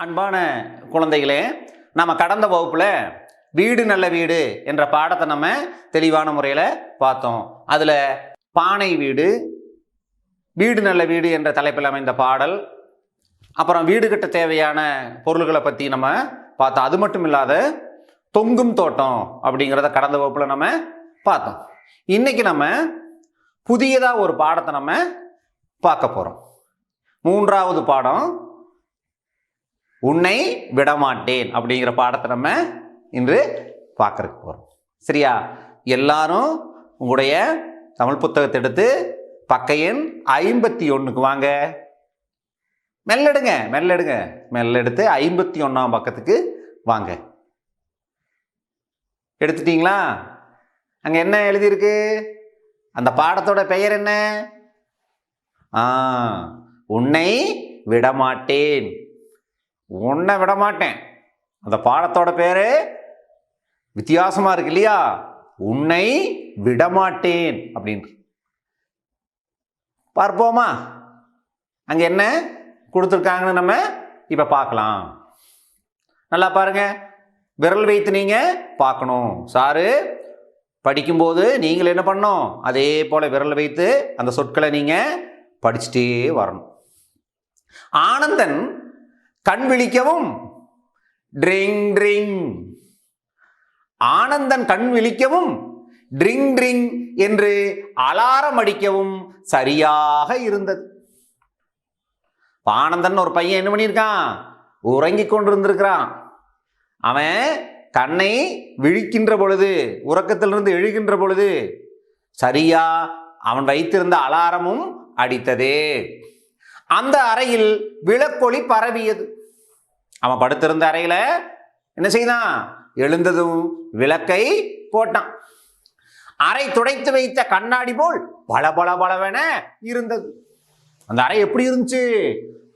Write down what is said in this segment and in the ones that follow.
அன்பான குழந்தைகளே, நம்ம கடந்த வகுப்பில் வீடு நல்ல வீடு என்ற பாடத்தை நம்ம தெளிவான முறையில் பார்த்தோம். அதில் பானை வீடு, வீடு நல்ல வீடு என்ற தலைப்பில் அமைந்த பாடல், அப்புறம் வீடு கட்ட தேவையான பொருள்களை பற்றி நம்ம பார்த்தோம். அது மட்டும் இல்லாத தொங்கும் தோட்டம் அப்படிங்கிறத கடந்த வகுப்பில் நம்ம பார்த்தோம். இன்னைக்கு நம்ம புதியதாக ஒரு பாடத்தை நம்ம பார்க்க போகிறோம். மூன்றாவது பாடம் உன்னை விடமாட்டேன் அப்படிங்கிற பாடத்தை நம்ம இன்று பார்க்கறதுக்கு போகிறோம். சரியா? எல்லாரும் உங்களுடைய தமிழ் புத்தகத்தை எடுத்து பக்க எண் 51க்கு வாங்க. மெல்லெடுங்க மெல்ல எடுத்து 51ஆம் பக்கத்துக்கு வாங்க. எடுத்துட்டீங்களா? அங்கே என்ன எழுதியிருக்கு? அந்த பாடத்தோட பெயர் என்ன? உன்னை விடமாட்டேன். உன்னை விடமாட்டேன். அந்த பாடத்தோட பேரு வித்தியாசமா இருக்கு இல்லையா? உன்னை விடமாட்டேன் அப்படின்னு பார்ப்போமா? அங்க என்ன கொடுத்துருக்காங்கன்னு நம்ம இப்ப பார்க்கலாம். நல்லா பாருங்க, விரல் வைத்து நீங்க பார்க்கணும். சாரு படிக்கும்போது நீங்கள் என்ன பண்ணணும்? அதே போல விரல் வைத்து அந்த சொற்களை நீங்க படிச்சுட்டே வரணும். ஆனந்தன் கண் விழிக்கவும் ட்ரிங் ட்ரிங். ஆனந்தன் கண் விழிக்கவும் ட்ரிங் ட்ரிங் என்று அலாரம் அடிக்கவும் சரியாக இருந்தது. ஆனந்தன் ஒரு பையன் என்ன பண்ணியிருக்கான்? உறங்கி கொண்டிருந்திருக்கிறான். அவன் கண்ணை விழிக்கின்ற பொழுது, உறக்கத்திலிருந்து எழுகின்ற பொழுது சரியா அவன் வைத்திருந்த அலாரமும் அடித்தது. அந்த அறையில் விளக்கொளி பரவியது. அவன் படுத்திருந்த அறையில என்ன செய்தான்? எழுந்ததும் விளக்கை போட்டான். அறை துடைத்து வைத்த கண்ணாடி போல் பளபளபளவென இருந்தது. அந்த அறை எப்படி இருந்துச்சு?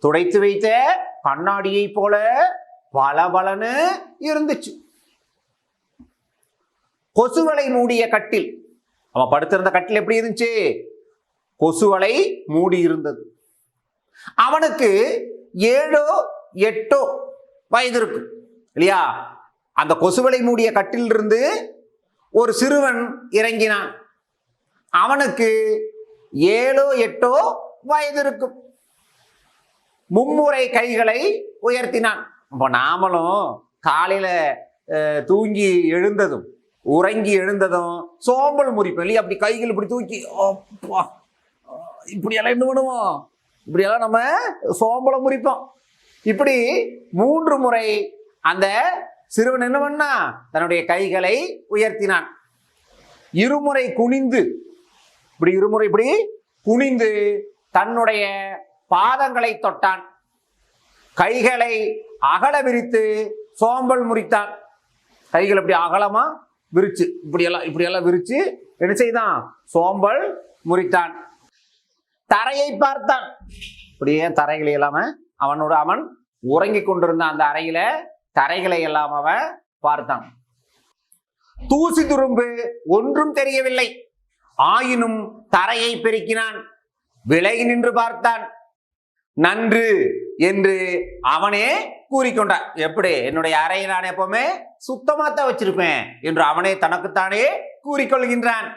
துடைத்து வைத்த கண்ணாடியை போல பளபளன்னு இருந்துச்சு. கொசுவலை மூடிய கட்டில். அவன் படுத்திருந்த கட்டில் எப்படி இருந்துச்சு? கொசுவலை மூடி இருந்தது. அவனுக்கு 7 8 வயது இருக்கு இல்லையா? அந்த கொசுவலை மூடிய கட்டிலிருந்து ஒரு சிறுவன் இறங்கினான். அவனுக்கு 7 8 வயது இருக்கும். மும்முறை கைகளை உயர்த்தினான். இப்போ நாமளும் காலையில தூங்கி எழுந்ததும் உறங்கி எழுந்ததும் சோம்பல் முறிப்போம் இல்லையா? அப்படி கைகள் இப்படி தூக்கி இப்படியெல்லாம் என்ன பண்ணுவோம்? இப்படியெல்லாம் நம்ம சோம்பலம் முறிப்போம். இப்படி 3 முறை அந்த சிறுவன் என்ன பண்ணா? தன்னுடைய கைகளை உயர்த்தினான். இருமுறை குனிந்து, இப்படி இருமுறை இப்படி குனிந்து தன்னுடைய பாதங்களை தொட்டான். கைகளை அகல விரித்து சோம்பல் முறித்தான். கைகள் இப்படி அகலமா விரிச்சு இப்படியெல்லாம் விரிச்சு என்ன செய்தான்? சோம்பல் முறித்தான். தரையை பார்த்தான். இப்படியே தரைகளை இல்லாம அவன் உறங்கி கொண்டிருந்த அந்த அறையில தரைகளை எல்லாம் அவன் பார்த்தான். தூசி துரும்பு ஒன்றும் தெரியவில்லை. ஆயினும் தரையை பெருக்கினான். விலகி நின்று பார்த்தான். நன்று என்று அவனே கூறிக்கொண்டான். எப்படி? என்னுடைய அறையை நான் எப்பவுமே சுத்தமாத்தான் வச்சிருப்பேன் என்று அவனே தனக்குத்தானே கூறிக்கொள்கின்றான்.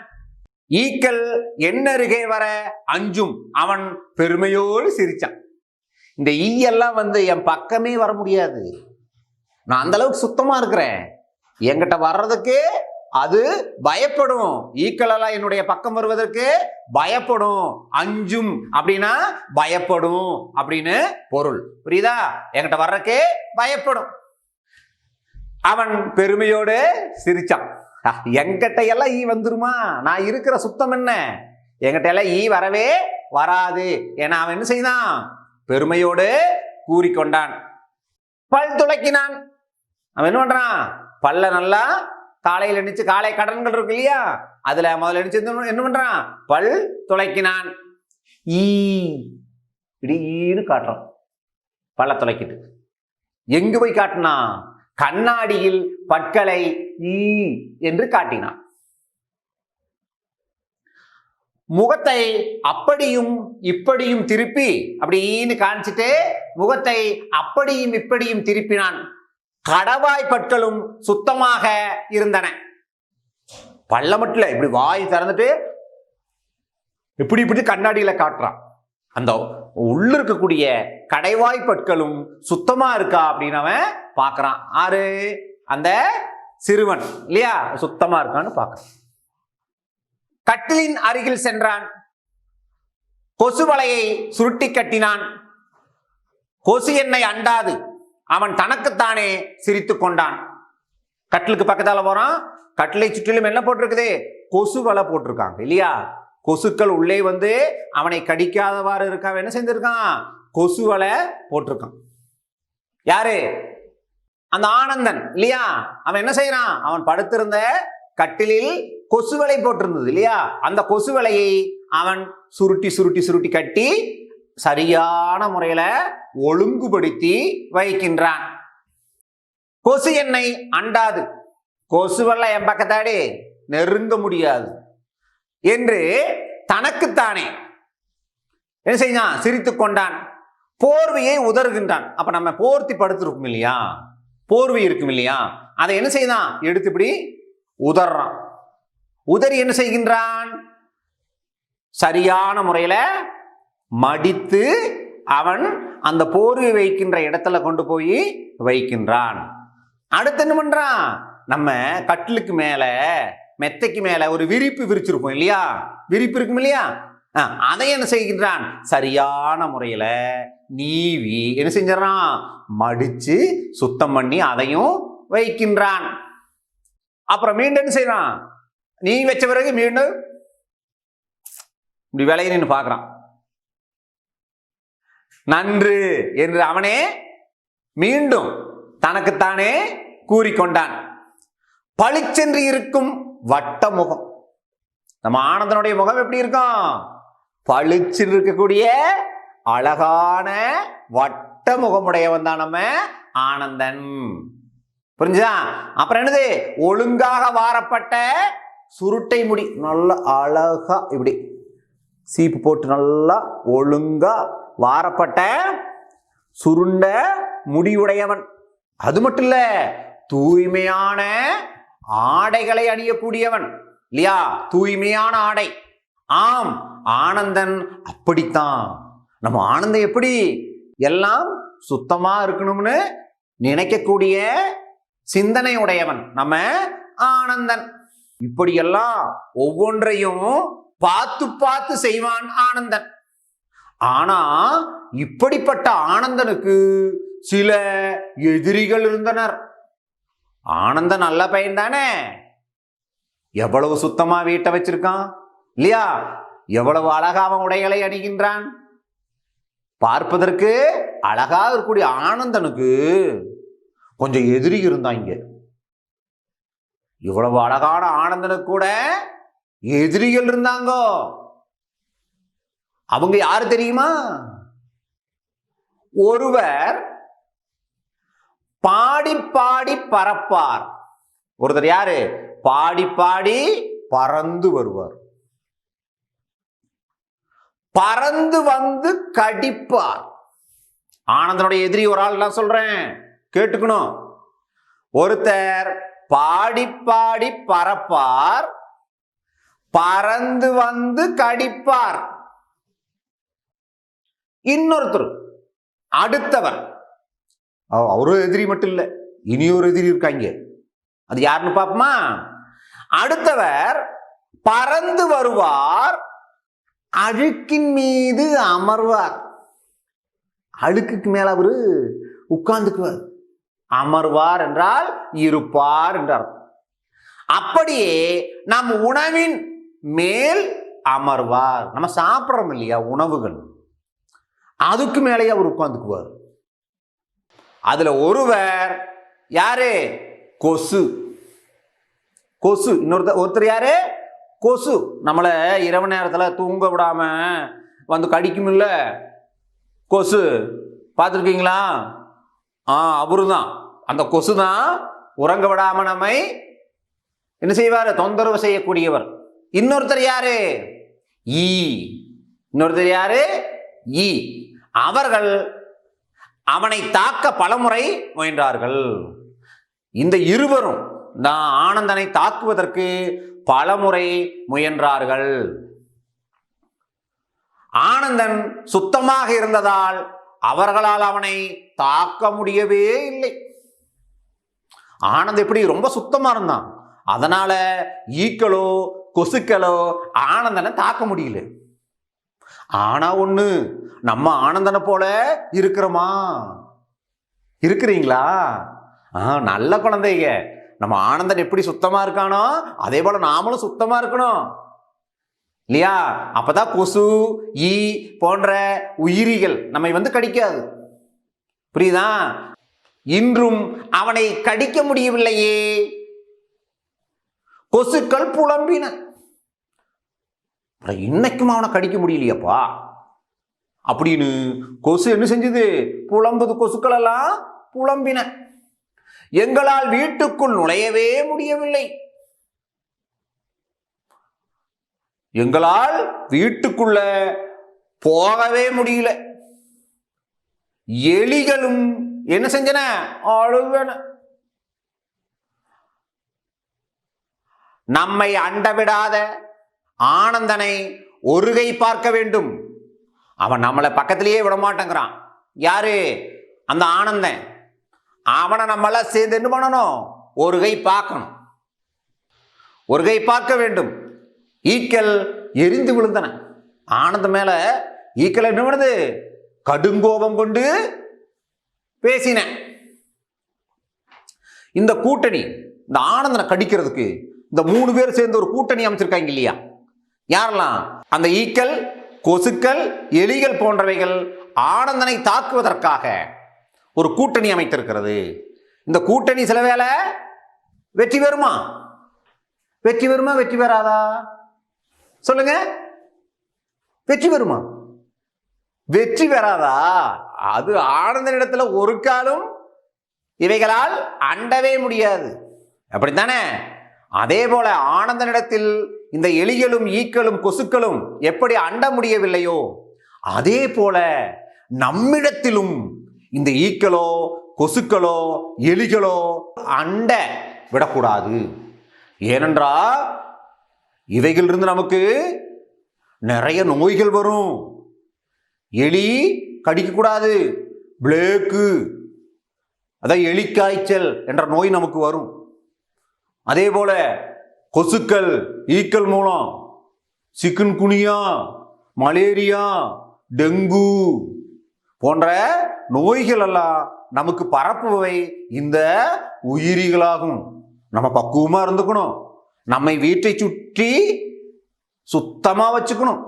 ஈக்கள் என்னருகே வர அஞ்சும். அவன் பெருமையோடு சிரிச்சான். இந்த ஈயெல்லாம் என் பக்கமே வர முடியாது. நான் அந்த அளவுக்கு சுத்தமா இருக்கிறேன். என்கிட்ட வர்றதுக்கு அது பயப்படும். ஈக்கள் எல்லாம் என்னுடைய பக்கம் வருவதற்கு பயப்படும். அஞ்சும் அப்படின்னா பயப்படும் அப்படின்னு பொருள். புரியுதா? என்கிட்ட வர்றதுக்கு பயப்படும். அவன் பெருமையோடு சிரிச்சான். என்கிட்ட எல்லாம் ஈ வந்துருமா? நான் இருக்கிற சுத்தம் என்ன? என்கிட்ட எல்லாம் ஈ வரவே வராது என அவன் என்ன செய்தான்? பெருமையோடு கூறிக்கொண்டான். பல் துளக்கினான். அவன் என்ன பண்றான்? பல்ல நல்லா காலையில் எண்ணிச்சு, காலை கடன்கள் இருக்கு இல்லையா? அதுல முதல்ல எண்ணிச்சு என்ன பண்றான்? பல் துளைக்கினான். ஈன்னு காட்டுறான். பல்ல துளைக்கிட்டு எங்கு போய் காட்டினா? கண்ணாடியில் பற்களை ஈ என்று காட்டினான். முகத்தை அப்படியும் இப்படியும் திருப்பி அப்படின்னு காமிச்சிட்டு முகத்தை அப்படியும் இப்படியும் திருப்பினான். கடவாய் பற்களும் சுத்தமாக இருந்தன. பல்ல மட்டும் இப்படி வாய் திறந்துட்டு இப்படி இப்படி கண்ணாடியில காட்டுறான். அந்த உள்ள இருக்கக்கூடிய கடைவாய் பற்களும் சுத்தமா இருக்கா அப்படின்னு அவன் பார்க்கறான். ஆறு அந்த சிறுவன் இல்லையா, சுத்தமா இருக்கான்னு பார்க்கறான். கட்டிலின் அருகில் சென்றான். கொசு வலையை சுருட்டி கட்டினான். கொசு என்னை அண்டாது. அவன் தனக்குத்தானே சிரித்து கொண்டான். கட்டிலுக்கு பக்கத்தால போறான். கட்டிலை சுற்றிலும் என்ன போட்டிருக்குது? கொசு வலை போட்டிருக்காங்க இல்லையா. கொசுக்கள் உள்ளே வந்து அவனை கடிக்காதவாறு இருக்க என்ன செஞ்சிருக்கான்? கொசு வலை போட்டிருக்கான். யாரு? அந்த ஆனந்தன் இல்லையா. அவன் என்ன செய்யறான்? அவன் படுத்திருந்த கட்டிலில் கொசு வலை போட்டிருந்தது இல்லையா. அந்த கொசு வலையை அவன் சுருட்டி சுருட்டி சுருட்டி கட்டி சரியான முறையில ஒழுங்குபடுத்தி வைக்கின்றான். கொசு என்னை அண்டாது. கொசுவெல்லாம் என் பக்கத்தாடி நெருங்க முடியாது என்று தனக்குத்தானே என்ன செய்தான்? சிரித்து கொண்டான். போர்வையை உதறுகின்றான். அப்ப நம்ம போர்த்தி படுத்திருக்கும் இல்லையா, போர்வை இருக்கும் இல்லையா, அதை என்ன செய்தான்? எடுத்து இப்படி உதறான். உதறி என்ன செய்கின்றான்? சரியான முறையில மடித்து அவன் அந்த போர்வை வைக்கின்ற இடத்துல கொண்டு போய் வைக்கின்றான். அடுத்து என்ன பண்றான்? நம்ம கட்டிலுக்கு மேல மெத்தைக்கு மேல ஒரு விரிப்பு விரிச்சிருப்போம் இல்லையா, விரிப்பு இருக்கும் இல்லையா, அதை என்ன செய்கின்றான்? சரியான முறையில நீவி என்ன செஞ்சான்? மடிச்சு சுத்தம் பண்ணி அதையும் வைக்கின்றான். அப்புறம் மீண்டும் என்ன செய்யறான்? நீ வச்ச பிறகு மீண்டும் இப்படி வேலையை நின்று பார்க்கறான். நன்று என்று அவனே மீண்டும் தனக்குத்தானே கூறிக்கொண்டான். பளிச்சென்று இருக்கும் வட்ட முகம். நம்ம ஆனந்தனுடைய முகம் எப்படி இருக்கும்? பளிச்சென்று இருக்கக்கூடிய அழகான வட்ட முகமுடையவன் தான் நம்ம ஆனந்தன். புரிஞ்சா? அப்புறம் என்னது? ஒழுங்காக வாரப்பட்ட சுருட்டை முடி. நல்ல அழகா இப்படி சீப்பு போட்டு நல்லா ஒழுங்கா வாரப்பட்ட சுருண்ட முடியுடையவன். அது மட்டும் இல்ல, தூய்மையான ஆடைகளை அணியக்கூடியவன் இல்லையா. தூய்மையான ஆடை. ஆம், ஆனந்தன் அப்படித்தான். நம்ம ஆனந்தன் எப்படி எல்லாம் சுத்தமா இருக்கணும்னு நினைக்கக்கூடிய சிந்தனை உடையவன் நம்ம ஆனந்தன். இப்படியெல்லாம் ஒவ்வொன்றையும் பார்த்து பார்த்து செய்வான் ஆனந்தன். ஆனா இப்படிப்பட்ட ஆனந்தனுக்கு சில எதிரிகள் இருந்தனர். ஆனந்தன் நல்ல பையன் தானே, எவ்வளவு சுத்தமா வீட்டை வச்சிருக்கான் இல்லையா, எவ்வளவு அழகா அவன் உடைகளை அணிகின்றான். பார்ப்பதற்கு அழகா இருக்கக்கூடிய ஆனந்தனுக்கு கொஞ்சம் எதிரி இருந்தாங்க. இவ்வளவு அழகான ஆனந்தனுக்கு கூட எதிரிகள் இருந்தாங்க. அவங்க யாரு தெரியுமா? ஒருவர் பாடி பாடி பறப்பார். ஒருத்தர் யாரு? பாடி பாடி பறந்து வருவார். பறந்து வந்து கடிப்பார். ஆனந்தனுடைய எதிரி ஒரு ஆள் நான் சொல்றேன், கேட்டுக்கணும். ஒருத்தர் பாடி பாடி பறப்பார், பறந்து வந்து கடிப்பார். இன்னொருத்தர் அடுத்தவர், அவரும் எதிரி மட்டும் இல்ல, இனி ஒரு எதிரி இருக்காங்க. அது யாருன்னு பாப்போமா? அடுத்தவர் பறந்து வருவார், அழுக்கின் மீது அமர்வார். அழுக்குக்கு மேல அவரு உட்கார்ந்துக்குவார். அமர்வார் என்றால் இருப்பார் என்றார். அப்படியே நம் உணவின் மேல் அமர்வார். நம்ம சாப்பிட்றோம் இல்லையா உணவுகள், அதுக்கு மேலேயே அவர் உட்கார்ந்துக்குவார். அதுல ஒருவர் யாரு? கொசு. கொசு. ஒருத்தர் யாரு? கொசு. நம்மள இரவு நேரத்துல தூங்க விடாம வந்து கடிக்கும் இல்ல கொசு, பார்த்துருக்கீங்களா? அவரு தான், அந்த கொசு தான் உறங்க விடாம நம்மை என்ன செய்வாரு? தொந்தரவு செய்யக்கூடியவர். இன்னொருத்தர் யாரு? ஈ. இன்னொருத்தர் யாரு? ஈ. அவர்கள் அவனை தாக்க பலமுறை முயன்றார்கள். இந்த இருவரும் தான் ஆனந்தனை தாக்குவதற்கு பலமுறை முயன்றார்கள். ஆனந்தன் சுத்தமாக இருந்ததால் அவர்களால் அவனை தாக்க முடியவே இல்லை. ஆனந்த் எப்படி ரொம்ப சுத்தமா இருந்தான், அதனால ஈக்களோ கொசுக்களோ ஆனந்தனை தாக்க முடியல. ஆனா ஒண்ணு, நம்ம ஆனந்தனை போல இருக்கிறோமா? இருக்கிறீங்களா? நல்ல குழந்தைங்க. நம்ம ஆனந்தன் எப்படி சுத்தமா இருக்கானோ அதே போல நாமளும் சுத்தமா இருக்கணும் இல்லையா? அப்பதான் கொசு ஈ போன்ற உயிரிகள் நம்மை கடிக்காது. புரியுதா? இன்றும் அவனை கடிக்க முடியவில்லையே. கொசுக்கள் புலம்பின. இன்னைக்கும் அவனை கடிக்க முடியலையப்பா அப்படின்னு கொசு என்ன செஞ்சது? புலம்புது. கொசுக்கள் எல்லாம் புலம்பின. எங்களால் வீட்டுக்குள் நுழையவே முடியவில்லை. எங்களால் வீட்டுக்குள்ள போகவே முடியல. எலிகளும் என்ன செஞ்சன? அழுவன. நம்மை அண்டவிடாத ஆனந்தனை ஒருகை பார்க்க வேண்டும். அவன் நம்மளை பக்கத்திலேயே விட மாட்டேங்கிறான். யாரு? அந்த ஆனந்தன். அவனை நம்மள சேர்ந்து என்ன பண்ணணும்? ஒருகை பார்க்கணும். ஒருகை பார்க்க வேண்டும். ஈக்கள் எரிந்து விழுந்தன. ஆனந்த மேல ஈக்கள் என்ன பண்ணுது? கடுங்கோபம் கொண்டு பேசின. இந்த கூட்டணி, இந்த ஆனந்தனை கடிக்கிறதுக்கு இந்த 3 பேர் சேர்ந்து ஒரு கூட்டணி அமைச்சிருக்காங்க இல்லையா? யாரெல்லாம்? அந்த ஈக்கள், கொசுக்கள், எலிகள் போன்றவைகள் ஆனந்தனை தாக்குவதற்காக ஒரு கூட்டணி அமைத்திருக்கிறது. இந்த கூட்டணி சில வேளை வெற்றி பெறுமா? வெற்றி பெறுமா? வெற்றி பெறாதா? சொல்லுங்க. வெற்றி பெறுமா? வெற்றி பெறாதா? அது ஆனந்தனிடத்துல ஒரு காலம் இவைகளால் அண்டவே முடியாது. அப்படித்தானே? அதே போல ஆனந்தனிடத்தில் இந்த எலிகளும் ஈக்களும் கொசுக்களும் எப்படி அண்ட முடியவில்லையோ அதே போல நம்மிடத்திலும் இந்த ஈக்களோ கொசுக்களோ எலிகளோ அண்ட விடக்கூடாது. ஏனென்றால் இவைகளிலிருந்து நமக்கு நிறைய நோய்கள் வரும். எலி கடிக்கக்கூடாது. பிளேக்கு, அதாவது எலிக்காய்ச்சல் என்ற நோய் நமக்கு வரும். அதே போல கொசுக்கள் ஈக்கள் மூலம் சிக்குன்குனியா, மலேரியா, டெங்கு போன்ற நோய்கள் எல்லாம் நமக்கு பரப்புவை இந்த உயிரிகளாகும். நம்ம பக்குவமா இருந்துக்கணும். நம்மை வீட்டை சுற்றி சுத்தமா வச்சுக்கணும்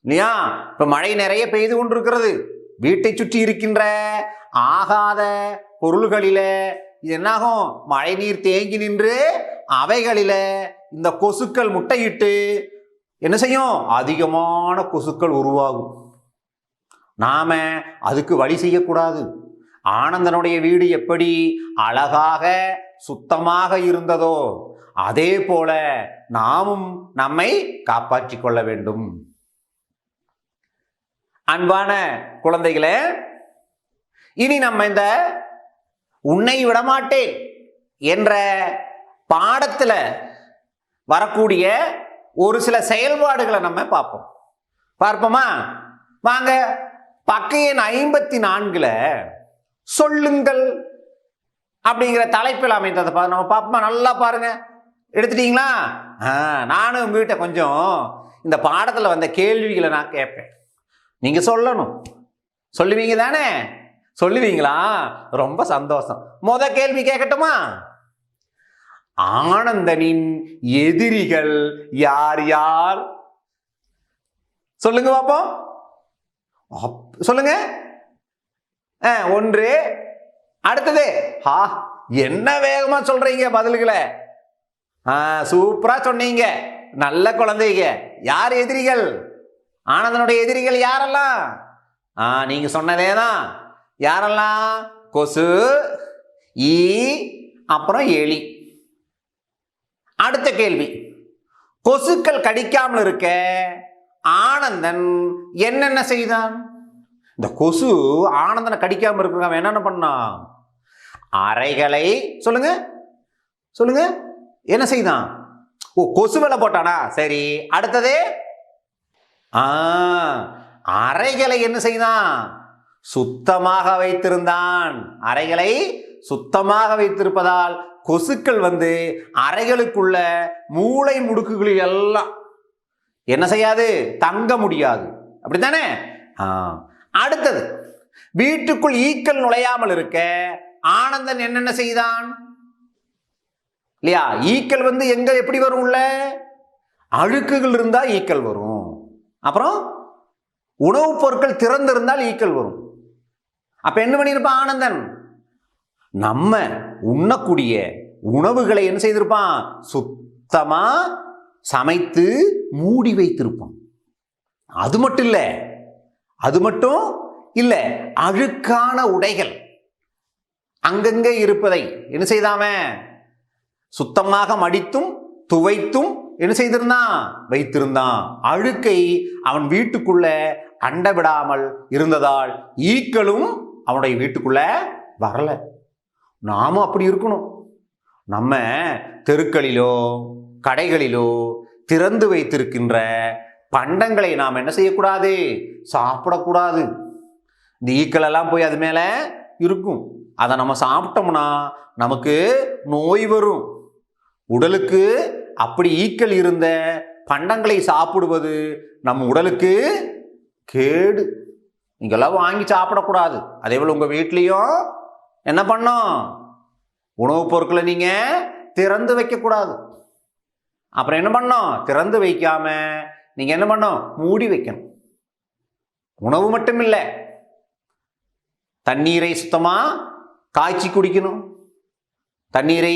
இல்லையா? இப்ப மழை நிறைய பெய்து கொண்டிருக்கிறது. வீட்டை சுற்றி இருக்கின்ற ஆகாத பொருள்களில இது என்னாகும்? மழை நீர் தேங்கி நின்று அவைகளில இந்த கொசுக்கள் முட்டையிட்டு என்ன செய்யும்? அதிகமான கொசுக்கள் உருவாகும். நாம அதுக்கு வழி செய்யக்கூடாது. ஆனந்தனுடைய வீடு எப்படி அழகாக சுத்தமாக இருந்ததோ அதே போல நாமும் நம்மை காப்பாற்றிக் கொள்ள வேண்டும். அன்பான குழந்தைகளே, இனி நம்ம இந்த உன்னை விடமாட்டேன் என்ற பாடத்துல வரக்கூடிய ஒரு சில செயல்பாடுகளை நம்ம பார்ப்போமா? வாங்க. பக்க எண் 54 சொல்லுங்கள் அப்படிங்கிற தலைப்பில் அமைந்ததை நம்ம பார்ப்போமா? நல்லா பாருங்க. எடுத்துட்டீங்களா? நானும் உங்ககிட்ட கொஞ்சம் இந்த பாடத்துல வந்த கேள்விகளை நான் கேட்பேன். நீங்க சொல்லணும். சொல்லுவீங்க தானே? சொல்லுவீங்களா? ரொம்ப சந்தோஷம். முத கேள்வி கேட்கட்டுமா? ஆனந்தனின் எதிரிகள் யார் யார்? சொல்லுங்க பாப்போம். சொல்லுங்க. 1. அடுத்தது. என்ன வேகமா சொல்றீங்க பதில்களை. சூப்பரா சொன்னீங்க. நல்ல குழந்தைங்க. யார் எதிரிகள்? ஆனந்தனுடைய எதிரிகள் யாரெல்லாம்? நீங்க சொன்னதேதான். யாரெல்லாம்? கொசு, ஈ, அப்புறம் எலி. அடுத்த கேள்வி. கொசுக்கள் கடிக்காமல் இருக்க ஆனந்தன் என்னென்ன செய்தான்? இந்த கொசு ஆனந்தனை கடிக்காம இருக்கிற அவன் என்னென்ன பண்ணான்? அறைகளை சொல்லுங்க சொல்லுங்க என்ன செய்தான்? ஓ, கொசு வேலை போட்டானா? சரி, அடுத்தது அறைகளை என்ன செய்தான்? சுத்தமாக வைத்திருந்தான். அறைகளை சுத்தமாக வைத்திருப்பதால் கொசுக்கள் வந்து அறைகளுக்குள்ள மூளை முடுக்குகளில் எல்லாம் என்ன செய்யாது? தங்க முடியாது. அப்படித்தானே? அடுத்தது, வீட்டுக்குள் ஈக்கள் நுழையாமல் இருக்க ஆனந்தன் என்னென்ன செய்தான்? இல்லையா? ஈக்கள் வந்து எங்க எப்படி வரும்? உள்ள அழுக்குகள் இருந்தா ஈக்கள் வரும். அப்புறம் உணவுப் பொருட்கள் திறந்திருந்தால் ஈக்கள் வரும். அப்ப என்ன பண்ணியிருப்பான் ஆனந்தன்? நம்ம உண்ணக்கூடிய உணவுகளை என்ன செய்திருப்பான்? சுத்தமா சமைத்து மூடி வைத்திருப்பான். அது மட்டும் இல்ல, அழுக்கான உடைகள் அங்கங்கே இருப்பதை என்ன செய்தாம? சுத்தமாக மடித்தும் துவைத்தும் என்ன செய்திருந்தான்? வைத்திருந்தான். அழுக்கை அவன் வீட்டுக்குள்ள அண்ட விடாமல் இருந்ததால் ஈக்களும் அவனுடைய வீட்டுக்குள்ள வரல. நாமும் அப்படி இருக்கணும். நம்ம தெருக்களிலோ கடைகளிலோ திறந்து வைத்திருக்கின்ற பண்டங்களை நாம் என்ன செய்யக்கூடாது? சாப்பிடக்கூடாது. இந்த ஈக்கள் எல்லாம் போய் அது மேல இருக்கும். அதை நம்ம சாப்பிட்டோம்னா நமக்கு நோய் வரும். உடலுக்கு அப்படி ஈக்கள் இருந்த பண்டங்களை சாப்பிடுவது நம் உடலுக்கு கேடு. நீங்கெல்லாம் வாங்கி சாப்பிடக்கூடாது. அதே போல உங்க வீட்லயும் என்ன பண்ணும்? உணவுப் பொருட்களை நீங்க திறந்து வைக்கக்கூடாது. அப்புறம் என்ன பண்ணும்? திறந்து வைக்காம நீங்க என்ன பண்ணும்? மூடி வைக்கணும். உணவு மட்டும் இல்லை, தண்ணீரை சுத்தமா காய்ச்சி குடிக்கணும், தண்ணீரை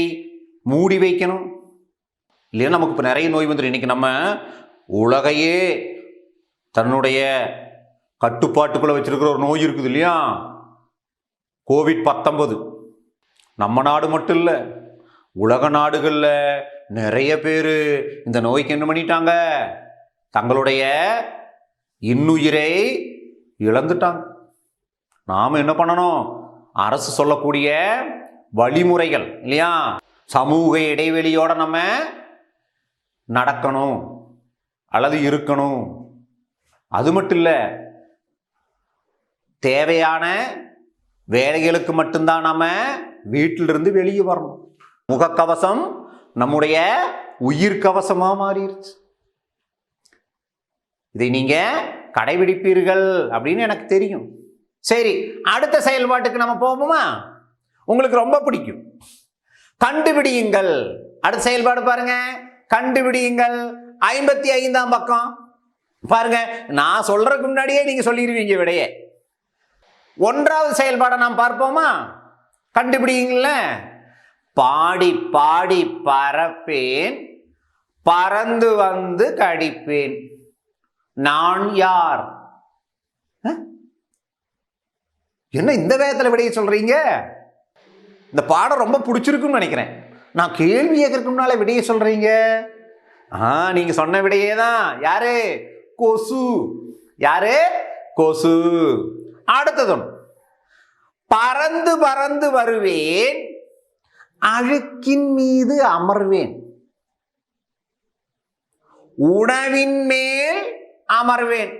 மூடி வைக்கணும். இல்லையா நமக்கு இப்போ நிறைய நோய் வந்துடும். இன்னைக்கு நம்ம உலகையே தன்னுடைய கட்டுப்பாட்டுக்குள்ள வச்சிருக்கிற ஒரு நோய் இருக்குது இல்லையா? கோவிட்-19. நம்ம நாடு மட்டும் இல்லை, உலக நாடுகளில் நிறைய பேர் இந்த நோய்க்கு என்ன பண்ணிட்டாங்க? தங்களுடைய இன்னுயிரை இழந்துட்டாங்க. நாம் என்ன பண்ணணும்? அரசு சொல்லக்கூடிய வழிமுறைகள் இல்லையா, சமூக இடைவெளியோட நம்ம நடக்கணும் அல்லது இருக்கணும். அது மட்டும் இல்லை, தேவையான வேலைகளுக்கு மட்டும்தான் நம்ம வீட்டிலிருந்து வெளியே வரணும். முகக்கவசம் நம்முடைய உயிர் கவசமா மாறிடுச்சு. இதை நீங்க கடைபிடிப்பீர்கள் அப்படின்னு எனக்கு தெரியும். சரி, அடுத்த செயல்பாட்டுக்கு நம்ம போவோமா? உங்களுக்கு ரொம்ப பிடிக்கும். கண்டுபிடியுங்கள். அடுத்த செயல்பாடு பாருங்க, கண்டுபிடியுங்கள். 55ஆம் பக்கம் பாருங்க. நான் சொல்றதுக்கு முன்னாடியே நீங்க சொல்லிடுவீங்க விடையே. 1வது செயல்பாடை நாம் பார்ப்போமா? கண்டுபிடிங்கள. பாடி பாடி பறப்பேன், பறந்து வந்து கடிப்பேன், நான் யார்? என்ன இந்த வேகத்தில் விடைய சொல்றீங்க? இந்த பாடம் ரொம்ப பிடிச்சிருக்குன்னு நினைக்கிறேன். நான் கேள்வி கேட்கறதுக்கு முன்னால விடைய சொல்றீங்க. நீங்க சொன்ன விடையே தான். யாரு? கொசு. யாரு? கொசு. அடுத்ததும், பறந்து பறந்து வருவேன், அழுக்கின் மீது அமர்வேன், உணவின் மேல் அமர்வேன்,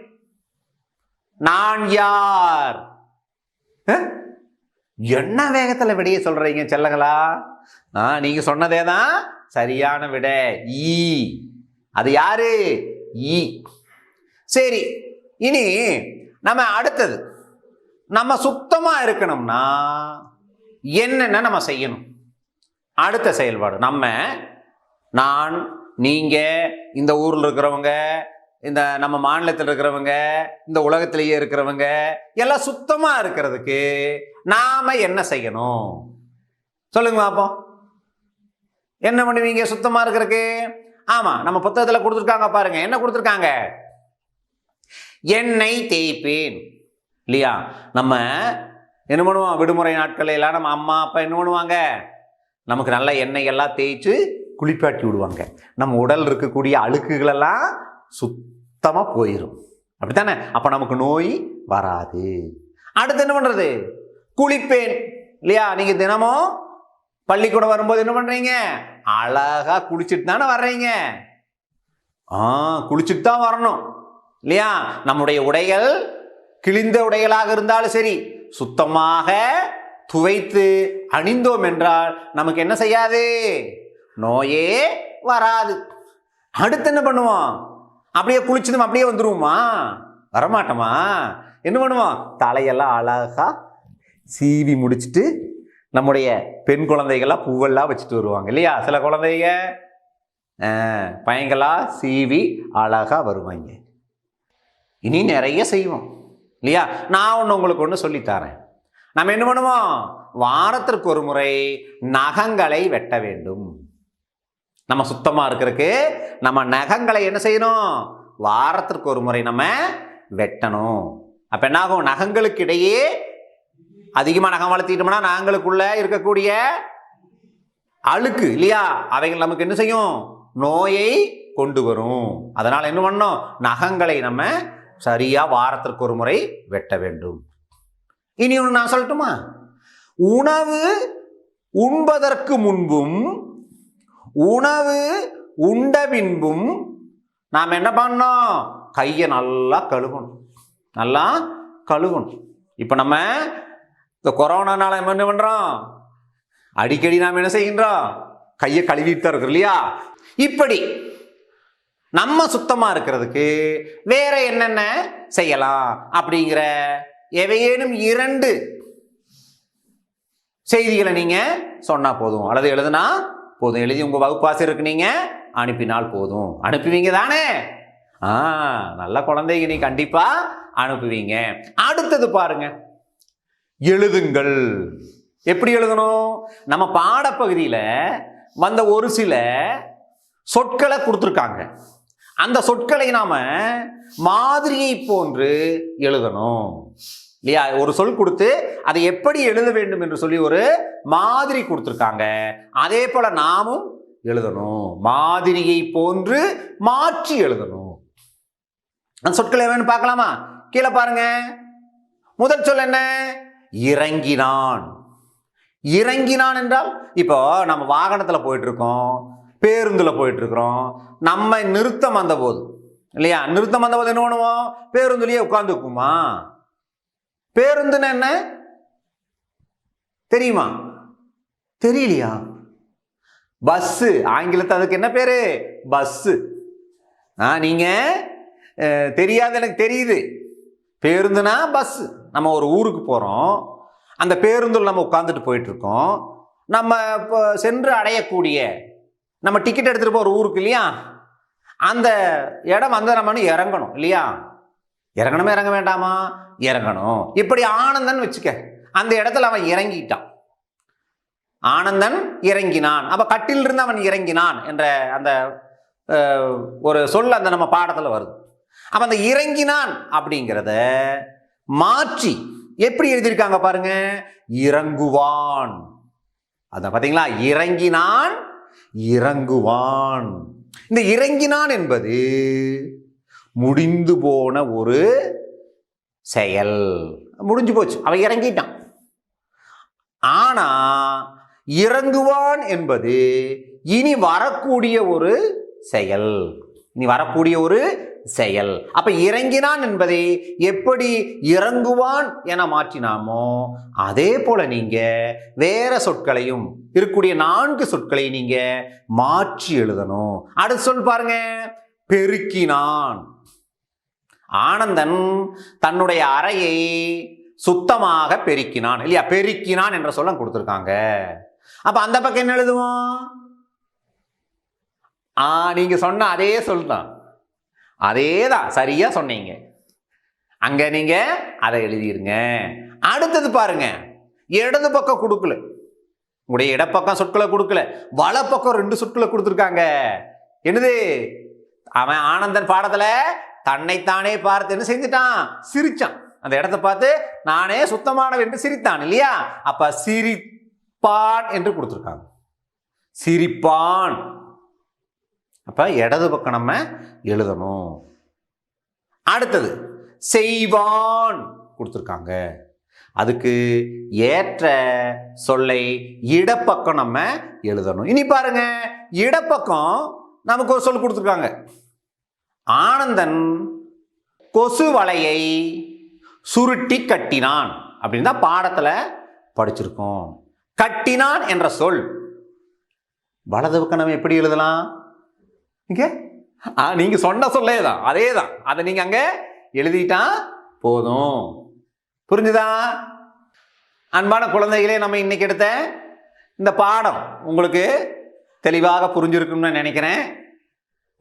நான் யார்? என்ன வேகத்துல விடைய சொல்றீங்க செல்லங்களா? நீங்க சொன்னதே தான் சரியான விடை. ஈ. அது யாரு? ஈ. சரி, இனி நம்ம அடுத்தது, நம்ம சுத்தமா இருக்கணும்னா என்னென்ன நம்ம செய்யணும்? அடுத்த செயல்பாடு, நான் நீங்க இந்த ஊர்ல இருக்கிறவங்க, இந்த நம்ம மாநிலத்தில் இருக்கிறவங்க, இந்த உலகத்திலேயே இருக்கிறவங்க எல்லாம் சுத்தமா இருக்கிறதுக்கு நாம என்ன செய்யணும்? சொல்லுங்க பாப்போம். என்ன பண்ணுவீங்க சுத்தமா இருக்கிறதுக்கு? ஆமா, நம்ம புத்தகத்துல கொடுத்துருக்காங்க பாருங்க. என்ன கொடுத்துருக்காங்க? எண்ணெய் தேய்ப்பேன் இல்லையா? நம்ம என்ன பண்ணுவோம்? விடுமுறை நாட்கள் எல்லாம் நம்ம அம்மா அப்பா என்ன பண்ணுவாங்க? நமக்கு நல்ல எண்ணெய் எல்லாம் தேய்ச்சி குளிப்பாட்டி விடுவாங்க. நம்ம உடல் இருக்கக்கூடிய அழுக்குகள் எல்லாம் சுத்தமா போயிடும். அப்படித்தானே? அப்ப நமக்கு நோய் வராது. அடுத்து என்ன பண்றது? குளிப்பேன் இல்லையா? நீங்க தினமும் பள்ளிக்கூடம் வரும்போது என்ன பண்றீங்க? அழகா குளிச்சுட்டு தானே வர்றீங்க. குளிச்சுட்டு தான் வரணும் இல்லையா? நம்முடைய உடைகள் கிழிந்த உடைகளாக இருந்தாலும் சரி, சுத்தமாக துவைத்து அணிந்தோம் என்றால் நமக்கு என்ன செய்யாது? நோயே வராது. அடுத்து என்ன பண்ணுவோம்? அப்படியே குளிச்சதும் அப்படியே வந்துருவோமா? வரமாட்டோமா? என்ன பண்ணுவோம்? தலையெல்லாம் அழகா சீவி முடிச்சுட்டு நம்முடைய பெண் குழந்தைகள்லாம் பூவெல்லாம் வச்சுட்டு வருவாங்க இல்லையா? சில குழந்தைங்க பையங்களா சீவி அழகா வருவாங்க. இனி நிறைய செய்வோம் இல்லையா? நான் ஒன்று உங்களுக்கு ஒன்று சொல்லித்தரேன். நம்ம என்ன பண்ணுவோம்? வாரத்திற்கு ஒரு முறை நகங்களை வெட்ட வேண்டும். நம்ம சுத்தமா இருக்கிறதுக்கு நம்ம நகங்களை என்ன செய்யணும்? வாரத்திற்கு ஒரு முறை நம்ம வெட்டணும். அப்ப என்ன ஆகும்? நகங்களுக்கு இடையே அதிகமா நகம் வளர்த்திட்டோம்னா நகங்களுக்குள்ள இருக்கக்கூடிய அழுக்கு இல்லையா, அவைகள் நமக்கு என்ன செய்யும்? நோயை கொண்டு வரும். அதனால என்ன பண்ணணும்? நகங்களை நம்ம சரியா வாரத்திற்கு ஒரு முறை வெட்ட வேண்டும். இனி ஒன்று நான் சொல்லட்டுமா? உணவு உண்பதற்கு முன்பும் உணவு உண்ட பின்பும் நாம் என்ன பண்ணோம்? கையை நல்லா கழுவணும். நல்லா கழுவணும். இப்ப நம்ம இந்த கொரோனானால என்ன பண்றோம்? அடிக்கடி நாம் என்ன செய்கின்றோம்? கையை கழுவிட்டு தான் இருக்கிறோம் இல்லையா? இப்படி நம்ம சுத்தமா இருக்கிறதுக்கு வேற என்னென்ன செய்யலாம் அப்படிங்கிற எவையேனும் 2 செய்திகளை நீங்க சொன்னா போதும், அல்லது எழுதுனா போதும். எழுதி உங்க வகுப்பாசிரியருக்கு நீங்க அனுப்பினால் போதும். அனுப்புவீங்க தானே? நல்ல குழந்தைங்க, நீ கண்டிப்பா அனுப்புவீங்க. அடுத்தது பாருங்க, எழுதுங்கள். எப்படி எழுதணும்? நம்ம பாடப்பகுதியில் வந்த ஒரு சில சொற்களை கொடுத்துருக்காங்க. அந்த சொற்களை நாம மாதிரியை போன்று எழுதணும் இல்லையா? ஒரு சொல் கொடுத்து அதை எப்படி எழுத வேண்டும் என்று சொல்லி ஒரு மாதிரி கொடுத்துருக்காங்க. அதே போல நாமும் எழுதணும். மாதிரியை போன்று மாற்றி எழுதணும். அந்த சொற்கள் என்னன்னு பார்க்கலாமா? கீழே பாருங்க. முதல் சொல் என்ன? இறங்கினான். இறங்கினான் என்றால், இப்போ நம்ம வாகனத்தில் போயிட்டு இருக்கோம், பேருந்துல போயிட்டு இருக்கிறோம். நம்ம நிறுத்தம் வந்த போது இல்லையா, நிறுத்தம் வந்த போது என்ன பண்ணுவோம்? பேருந்துலயே உட்கார்ந்துக்குமா? பேருந்துன்னு என்ன தெரியுமா? தெரியலையா? பஸ். ஆங்கிலத்தில் அதுக்கு என்ன பேரு? பஸ். நீங்க தெரியாது, எனக்கு தெரியுது. பேருந்துனா பஸ். நம்ம ஒரு ஊருக்கு போறோம், அந்த பேருந்தில் நம்ம உட்கார்ந்துட்டு போயிட்டு இருக்கோம். நம்ம இப்போ சென்று அடையக்கூடிய, நம்ம டிக்கெட் எடுத்துட்டு போற ஊருக்கு இல்லையா, அந்த இடம் வந்து நம்ம இறங்கணும் இல்லையா? இறங்கணுமா இறங்க வேண்டாமா? இறங்கணும். இப்படி ஆனந்தன் வச்சுக்க, அந்த இடத்துல அவன் இறங்கிட்டான். ஆனந்தன் இறங்கினான். அப்ப கட்டில் இருந்து அவன் இறங்கினான் என்ற அந்த ஒரு சொல் அந்த நம்ம பாடத்துல வருது. அப்ப அந்த இறங்கினான் அப்படிங்கிறத மாற்றி எப்படி எழுதியிருக்காங்க பாருங்க. இறங்குவான். அத பாத்தீங்களா? இறங்கினான், இறங்குவான். இந்த இறங்கினான் என்பது முடிந்து போன ஒரு செயல். முடிஞ்சு போச்சு, அவன் இறங்கிட்டான். ஆனா இறங்குவான் என்பது இனி வரக்கூடிய ஒரு செயல். இனி வரக்கூடிய ஒரு செயல். அப்ப இறங்கினான் என்பதை எப்படி இறங்குவான் என மாற்றினாமோ அதே போல நீங்க வேற சொற்களையும், இருக்கக்கூடிய 4 சொற்களை நீங்க மாற்றி எழுதணும். அடுத்த சொல் பாருங்க, பெருக்கினான். ஆனந்தன் தன்னுடைய அறையை சுத்தமாக பெருக்கினான் இல்லையா? பெருக்கினான் என்ற சொல்ல கொடுத்திருக்காங்க. அப்ப அந்த பக்கம் என்ன எழுதுவோம்? நீங்க சொன்ன அதே சொல் தான், அதேதான், சரியா சொன்னீங்க. அங்க நீங்க அதை எழுதிருங்க. அடுத்தது பாருங்க, இடது பக்கம் கொடுக்கல, உங்களுடைய இடப்பக்கம் சொற்களை கொடுக்கல, வலப்பக்கம் 2 சொற்களை கொடுத்துருக்காங்க. என்னது? அவன் ஆனந்தன் பாடத்துல தன்னைத்தானே பார்த்து என்ன செஞ்சுட்டான்? சிரிச்சான். அந்த இடத்தை பார்த்து நானே சுத்தமானவன் என்று சிரித்தான் இல்லையா? அப்ப சிரிப்பான் என்று கொடுத்துருக்காங்க. சிரிப்பான். அப்ப இடது பக்கம் நம்ம எழுதணும். அடுத்தது செய்வான் கொடுத்துருக்காங்க. அதுக்கு ஏற்ற சொல்லை இடப்பக்கம் நம்ம எழுதணும். இனி பாருங்க, இடப்பக்கம் நமக்கு ஒரு சொல் கொடுத்துருக்காங்க. ஆனந்தன் கொசு வலையை சுருட்டி கட்டினான் அப்படின்னு தான் பாடத்துல படிச்சிருக்கோம். கட்டினான் என்ற சொல் வலது பக்கம் நம்ம எப்படி எழுதலாம்? நீங்க சொன்ன சொல்லே தான், அதே தான். அதை நீங்க அங்க எழுதிட்டா போதும். புரிஞ்சுதா? அன்பான குழந்தைகளே, நம்ம இன்னைக்கு எடுத்த இந்த பாடம் உங்களுக்கு தெளிவாக புரிஞ்சிருக்கும்னு நினைக்கிறேன்.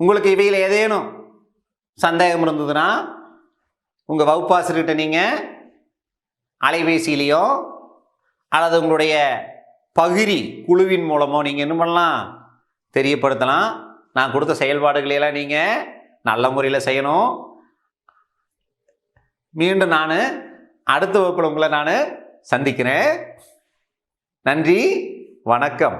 உங்களுக்கு இவையில் ஏதேனும் சந்தேகம் இருந்ததுன்னா உங்க வகுப்பாசிரியர்கிட்ட நீங்க அலைபேசியிலையோ அல்லது உங்களுடைய பகிரி குழுவின் மூலமோ நீங்க என்ன பண்ணலாம், தெரியப்படுத்தலாம். நான் கொடுத்த செயல்பாடுகளையெல்லாம் நீங்க நல்ல முறையில் செய்யணும். மீண்டும் நான் அடுத்த வகுப்பில் உங்களை நான் சந்திக்கிறேன். நன்றி, வணக்கம்.